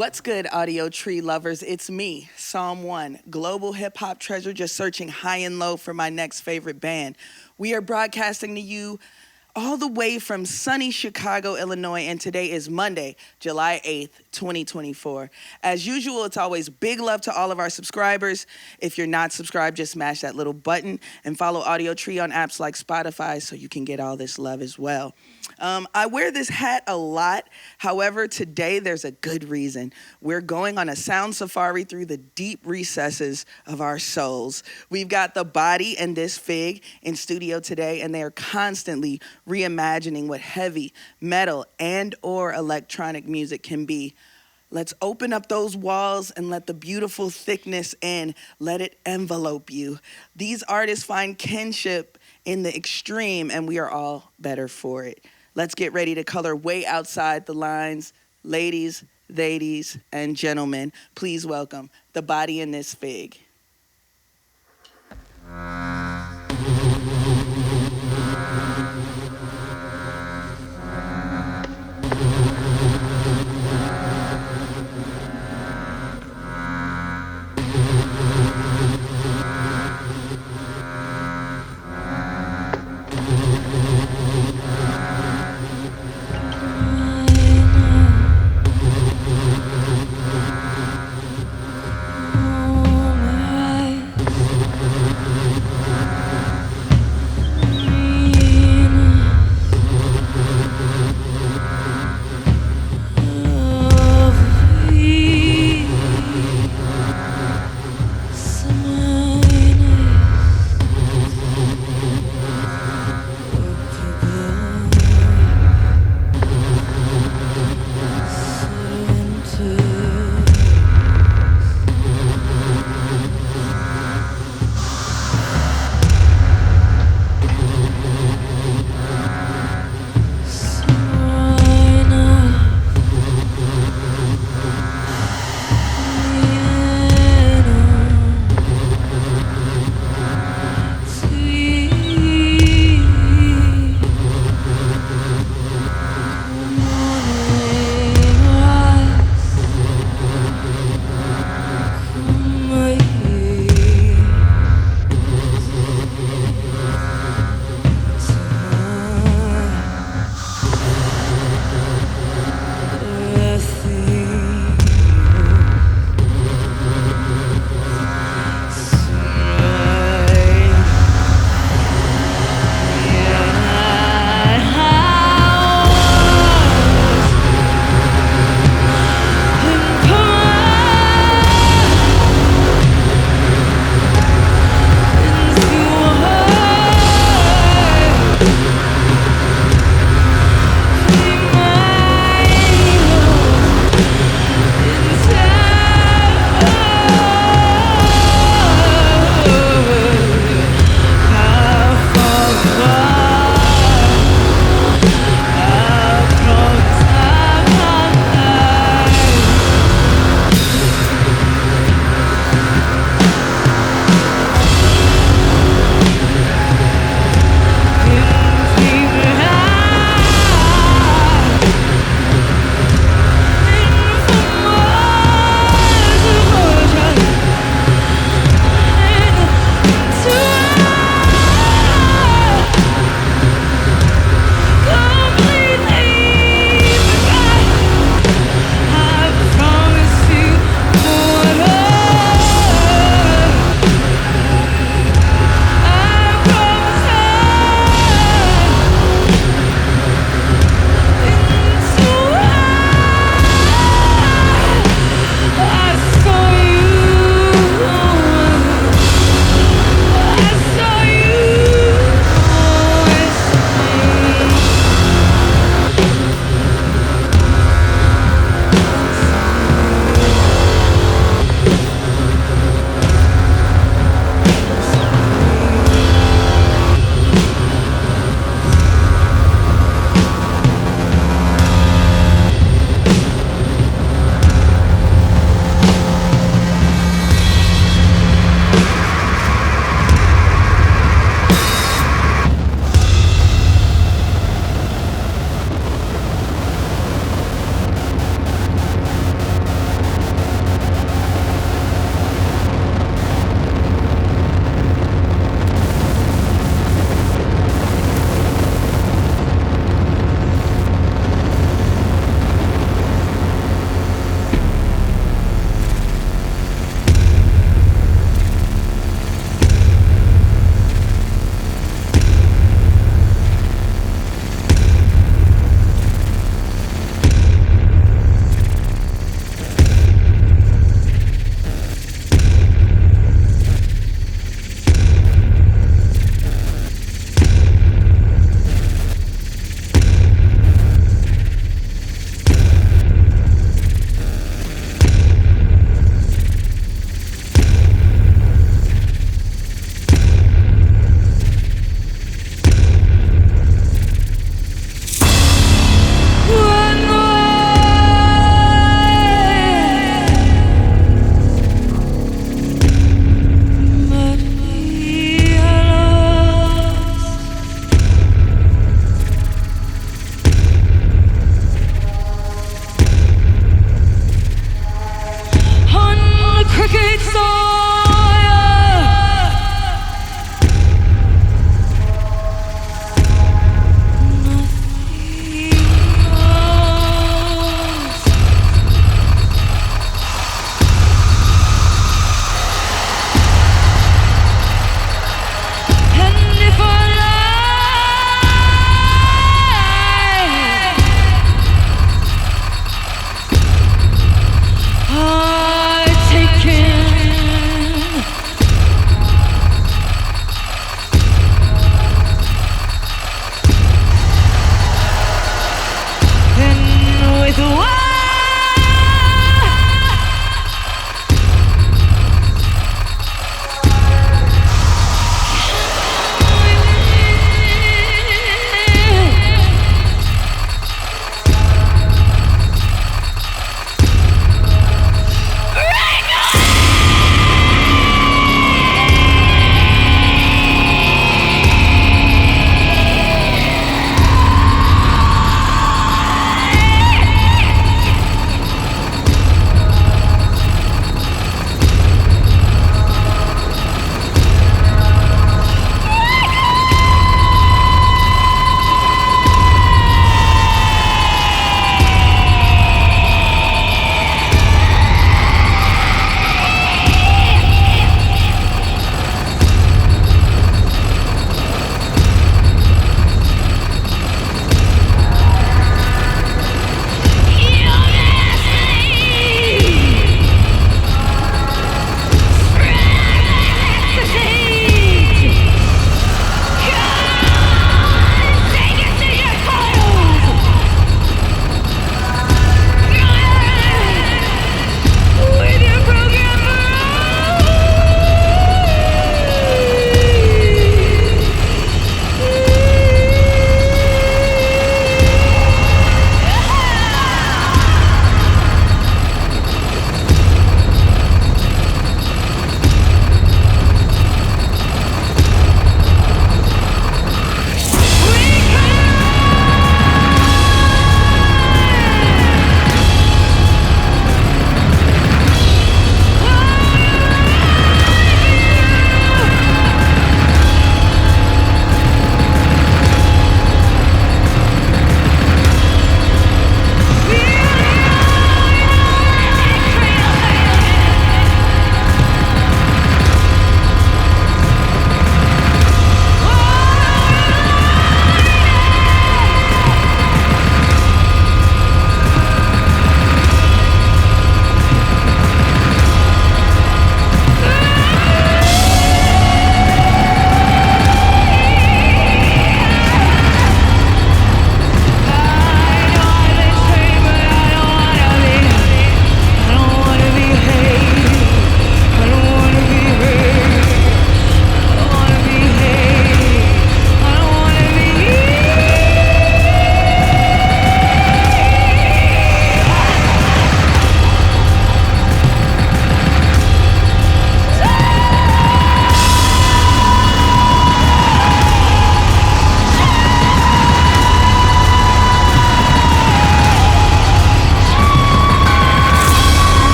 What's good, Audiotree lovers? It's me, Psalm 1, global hip-hop treasure just searching high and low for my next favorite band. We are broadcasting to you all the way from sunny Chicago, Illinois, and today is Monday, July 8th, 2024. As usual, it's always big love to all of our subscribers. If you're not subscribed, just smash that little button and follow Audiotree on apps like Spotify so you can get all this love as well. I wear this hat a lot. However, today there's a good reason. We're going on a sound safari through the deep recesses of our souls. We've got the Body and this Fig in studio today, and they are constantly reimagining what heavy, metal, and or electronic music can be. Let's open up those walls and let the beautiful thickness in. Let it envelope you. These artists find kinship in the extreme, and we are all better for it. Let's get ready to color way outside the lines. Ladies, ladies, and gentlemen, please welcome the Body and this Fig.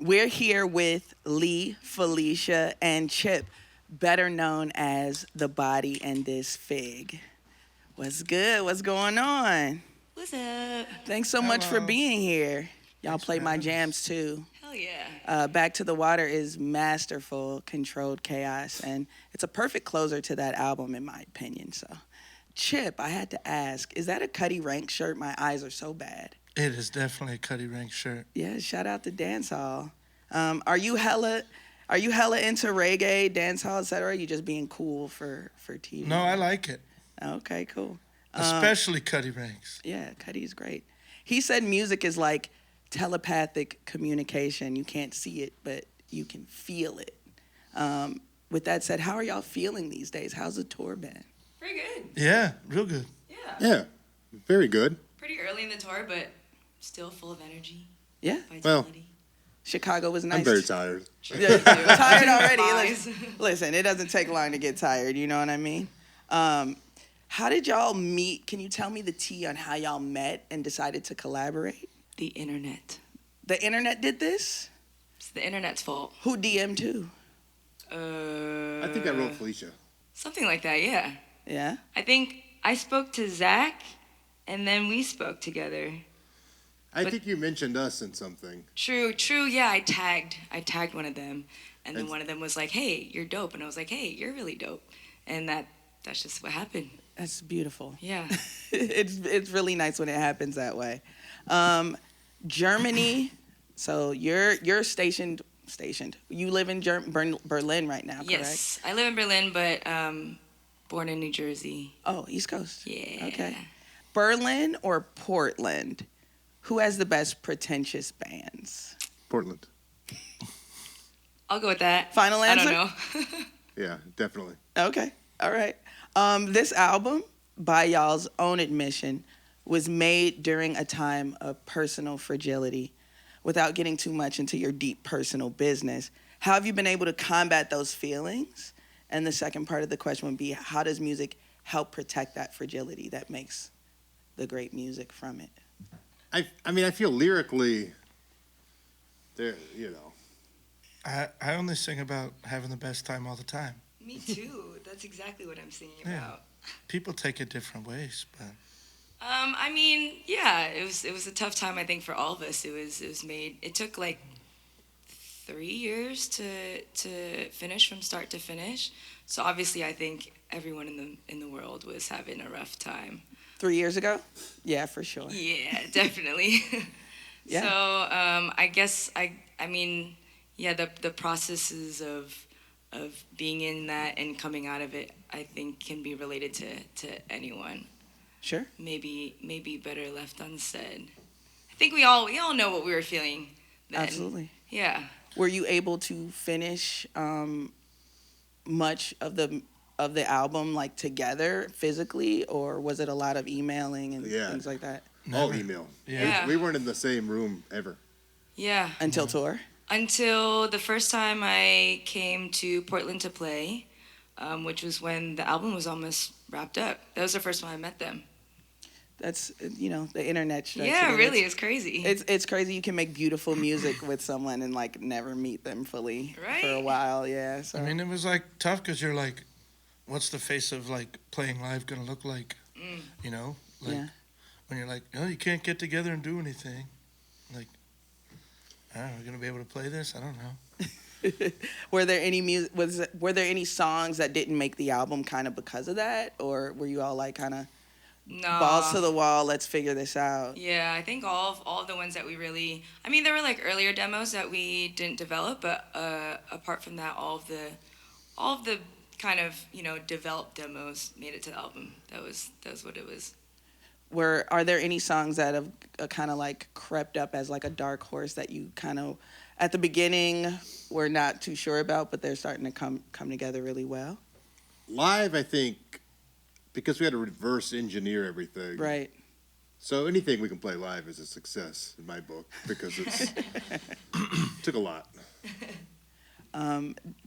We're here with Lee, Felicia, and Chip, better known as The Body and This Fig. What's good? What's going on? What's up? Thanks so much for being here. Y'all Thanks play for my having us. jams too. Hell yeah. Back to the Water is masterful, controlled chaos, and it's a perfect closer to that album, in my opinion. So, Chip, I had to ask, is that a Cuddy Rank shirt? My eyes are so bad. It is definitely a Cuddy Rank shirt. Yeah, shout out to dancehall. Are you hella into reggae, dancehall, etc.? Are you just being cool for TV? No, I like it. Okay, cool. Especially Cuddy Ranks. Yeah, Cuddy's great. He said music is like telepathic communication. You can't see it, but you can feel it. With that said, how are y'all feeling these days? How's the tour been? Pretty good. Yeah, real good. Yeah, very good. Pretty early in the tour, but still full of energy. Yeah. Vitality. Chicago was nice. I'm very tired. Yeah, tired already. Lies. Listen, it doesn't take long to get tired. You know what I mean? How did y'all meet? Can you tell me the tea on how y'all met and decided to collaborate? The internet. The internet did this? It's the internet's fault. Who DM'd who? I think I wrote Felicia. Something like that, yeah. Yeah? I think I spoke to Zach, and then we spoke together. I think you mentioned us in something. True, yeah, I tagged one of them, and then one of them was like, hey, you're dope, and I was like, hey, you're really dope. And that's just what happened. That's beautiful. Yeah. It's really nice when it happens that way. Germany, so you're stationed. You live in Berlin right now, correct? Yes, I live in Berlin, but born in New Jersey. Oh, East Coast. Yeah. Okay. Berlin or Portland? Who has the best pretentious bands? Portland. I'll go with that. Final answer? I don't know. Yeah, definitely. Okay. All right. This album, by y'all's own admission, was made during a time of personal fragility. Without getting too much into your deep personal business, how have you been able to combat those feelings? And the second part of the question would be, how does music help protect that fragility that makes the great music from it? I mean, I feel lyrically, there, you know. I only sing about having the best time all the time. Me too. That's exactly what I'm singing Yeah. about. People take it different ways, but I mean, yeah, it was a tough time, I think, for all of us. It took like 3 years to finish from start to finish. So obviously, I think everyone in the world was having a rough time. 3 years ago? Yeah, for sure. Yeah, definitely. Yeah. So I guess I mean, yeah, the processes of being in that and coming out of it, I think, can be related to anyone. Sure. Maybe better left unsaid. I think we all know what we were feeling then. Absolutely. Yeah. Were you able to finish much of the album like together physically, or was it a lot of emailing and things like that? All Never. email. Yeah. We weren't in the same room ever. Yeah. Until tour? Until the first time I came to Portland to play, which was when the album was almost wrapped up. That was the first time I met them. That's, the internet. Yeah, really, it's crazy. It's crazy. You can make beautiful music with someone and like never meet them fully Right? for a while. Yeah. So. I mean, it was like tough because you're like, what's the face of like playing live gonna look like? You know, like Yeah. when you're like, oh, you can't get together and do anything. Like, I don't know, we're gonna be able to play this? I don't know. Were there any were there any songs that didn't make the album kind of because of that, or were you all like kind of No. balls to the wall? Let's figure this out. Yeah, I think all of the ones that we really, I mean, there were like earlier demos that we didn't develop, but apart from that, all of the kind of developed demos made it to the album. That was what it was. Are there any songs that have kind of like crept up as like a dark horse that you kind of at the beginning were not too sure about, but they're starting to come together really well? Live, I think, because we had to reverse engineer everything. Right. So anything we can play live is a success in my book because it's took a lot.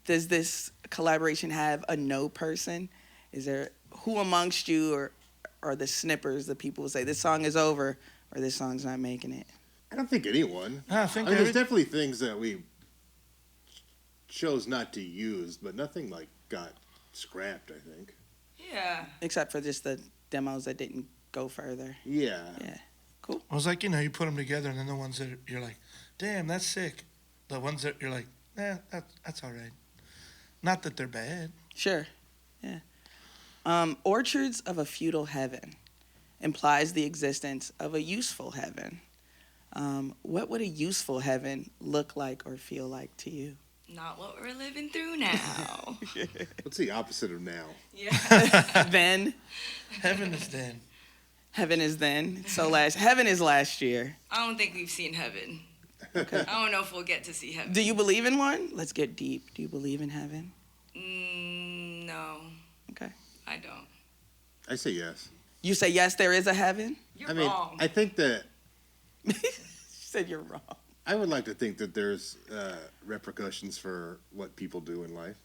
Does this collaboration have a no person? Is there who amongst you or the snippers, the people who say this song is over or this song's not making it? I don't think anyone. I think I mean, there's definitely things that we chose not to use, but nothing like got scrapped, I think. Yeah. Except for just the demos that didn't go further. Yeah. Yeah. Cool. It was like, you put them together, and then the ones that you're like, damn, that's sick. The ones that you're like, that's all right. Not that they're bad. Sure. Yeah. Orchards of a Futile Heaven implies the existence of a useful heaven. What would a useful heaven look like or feel like to you? Not what we're living through now. What's the opposite of now? Yeah. Then. Heaven is then. Heaven is then. So heaven is last year. I don't think we've seen heaven. Okay. I don't know if we'll get to see heaven. Do you believe in one? Let's get deep. Do you believe in heaven? No, Okay. I don't. I say yes. You say yes, there is a heaven? You're mean, wrong. I think that You said you're wrong. I would like to think that there's repercussions for what people do in life,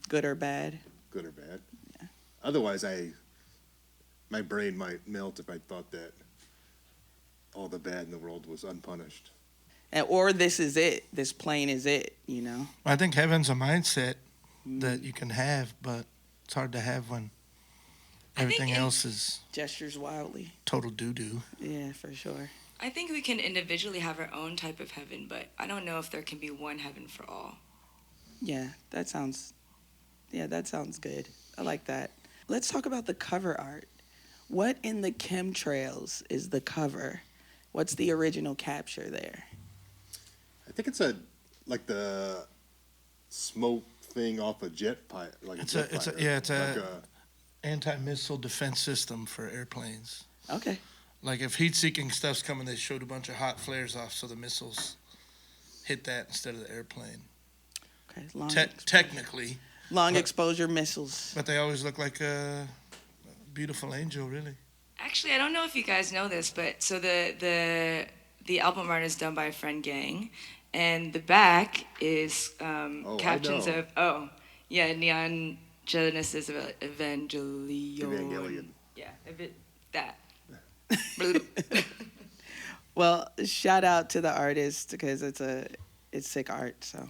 Good or bad? good or bad. Yeah. Otherwise, my brain might melt if I thought that all the bad in the world was unpunished. Or this is it. This plane is it, I think heaven's a mindset that you can have, but it's hard to have when everything else is Gestures wildly. total doo-doo. Yeah, for sure. I think we can individually have our own type of heaven, but I don't know if there can be one heaven for all. Yeah, that sounds good. I like that. Let's talk about the cover art. What in the chemtrails is the cover? What's the original capture there? I think it's like the smoke thing off a jet pilot. Like It's jet a- it's a- fighter. yeah, it's a- like Anti-missile defense system for airplanes. Okay. Like if heat-seeking stuff's coming, they showed a bunch of hot flares off so the missiles hit that instead of the airplane. Okay. Technically. Long but- exposure missiles. But they always look like a beautiful angel, really. Actually, I don't know if you guys know this, but so the album art is done by Friend Gang, and the back is captions I know. of Neon Genesis Evangelion. Evangelion. Yeah, that. Well, shout out to the artist because it's sick art. So,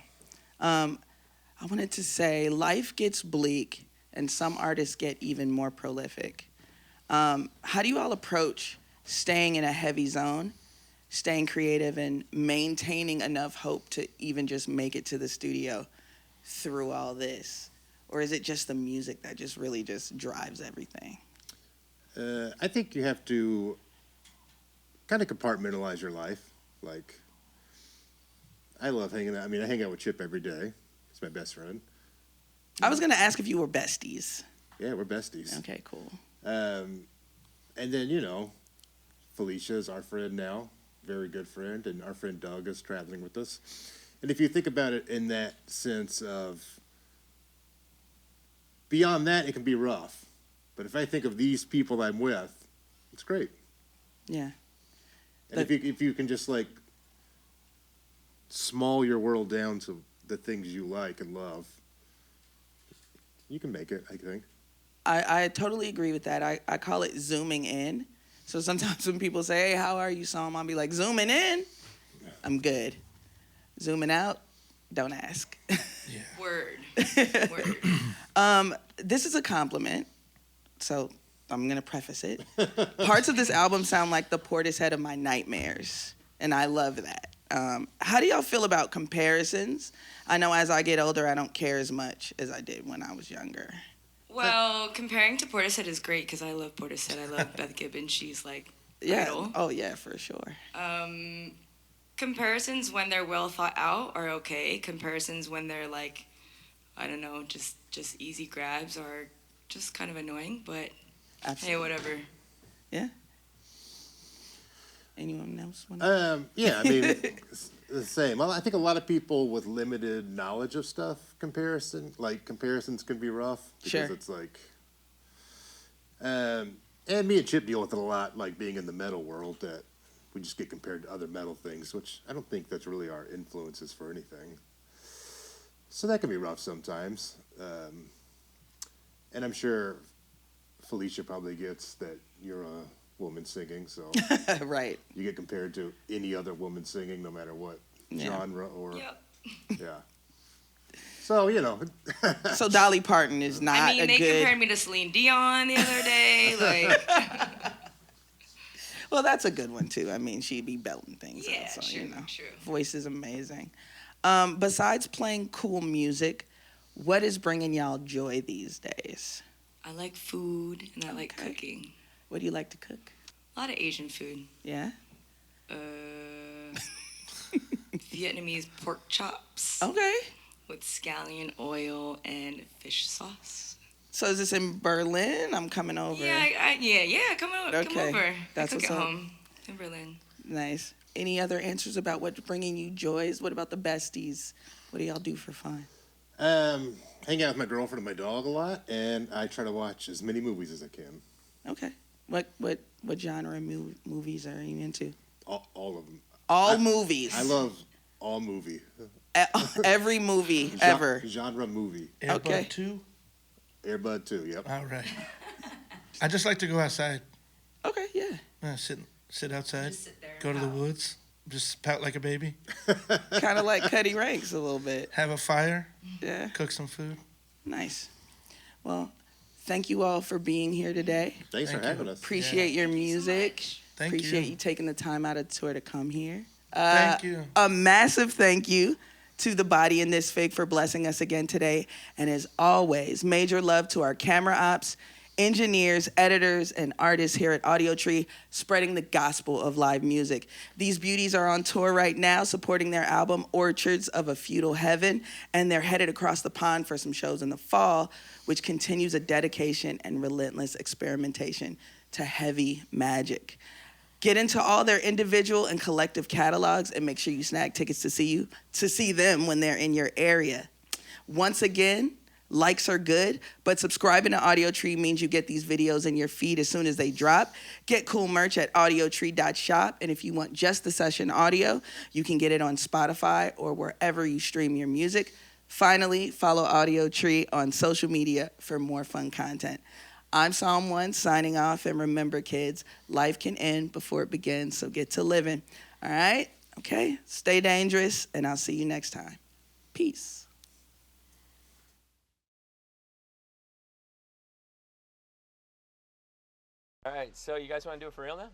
I wanted to say life gets bleak and some artists get even more prolific. How do you all approach staying in a heavy zone, staying creative, and maintaining enough hope to even just make it to the studio through all this? Or is it just the music that just really just drives everything? I think you have to kind of compartmentalize your life. Like, I love hanging out. I mean, I hang out with Chip every day. He's my best friend. I was going to ask if you were besties. Yeah, we're besties. Okay, cool. And then, Felicia is our friend now, very good friend, and our friend Doug is traveling with us. And if you think about it in that sense of, beyond that, it can be rough. But if I think of these people I'm with, it's great. Yeah. And if you can just like small your world down to the things you like and love, you can make it, I think. I totally agree with that. I call it zooming in. So sometimes when people say, hey, how are you, Psalm? I'll be like, zooming in, I'm good. Zooming out, don't ask. Yeah. Word. This is a compliment, so I'm going to preface it. Parts of this album sound like the Portishead of my nightmares, and I love that. How do y'all feel about comparisons? I know as I get older, I don't care as much as I did when I was younger. Well, comparing to Portishead is great because I love Portishead. I love Beth Gibbons. She's like Yeah. idol. Oh, yeah, for sure. Comparisons when they're well thought out are okay. Comparisons when they're like, I don't know, just easy grabs are just kind of annoying. But Absolutely. hey, whatever. Yeah. Anyone else want Yeah, I mean, it's the same. Well, I think a lot of people with limited knowledge of stuff, comparisons can be rough. Because Sure. it's like, and me and Chip deal with it a lot, like being in the metal world, that we just get compared to other metal things, which I don't think that's really our influences for anything. So that can be rough sometimes. And I'm sure Felicia probably gets that you're woman singing, so Right. you get compared to any other woman singing, no matter what genre or yeah. So So Dolly Parton is not I mean, a they good. compared me to Celine Dion the other day. Like, Well, that's a good one too. I mean, she'd be belting things yeah, out, so true, you know, true. voice is amazing. Besides playing cool music, what is bringing y'all joy these days? I like food and I like Okay. cooking. What do you like to cook? A lot of Asian food. Yeah. Vietnamese pork chops Okay. with scallion oil and fish sauce. So is this in Berlin? I'm coming over. Yeah. Come over. Okay. That's I cook what's at up. home in Berlin. Nice. Any other answers about what's bringing you joys? What about the besties? What do y'all do for fun? Hang out with my girlfriend and my dog a lot, and I try to watch as many movies as I can. Okay. What genre of movies are you into? All of them. All movies. I love all movie. Every movie ever. Genre movie. Air Okay. Bud 2? Air Bud 2, yep. All right. I just like to go outside. Okay, yeah. Sit outside. Just sit there and Go to the pout. woods. Just pout like a baby. Kind of like Cuddy Ranks a little bit. Have a fire. Yeah. Cook some food. Nice. Well, thank you all for being here today. Thanks for Thank you. having us. Appreciate your music. Thank Appreciate you. you taking the time out of tour to come here. Thank you. A massive thank you to the Body in This Fig for blessing us again today. And as always, major love to our camera ops, engineers, editors, and artists here at Audiotree, spreading the gospel of live music. These beauties are on tour right now, supporting their album Orchards of a Futile Heaven, and they're headed across the pond for some shows in the fall, which continues a dedication and relentless experimentation to heavy magic. Get into all their individual and collective catalogs and make sure you snag tickets to see them when they're in your area. Once again, likes are good, but subscribing to Audiotree means you get these videos in your feed as soon as they drop. Get cool merch at audiotree.shop, and if you want just the session audio, you can get it on Spotify or wherever you stream your music. Finally, follow Audiotree on social media for more fun content. I'm Psalm 1 signing off, and remember, kids, life can end before it begins, so get to living. All right? Okay? Stay dangerous, and I'll see you next time. Peace. All right, so you guys want to do it for real now?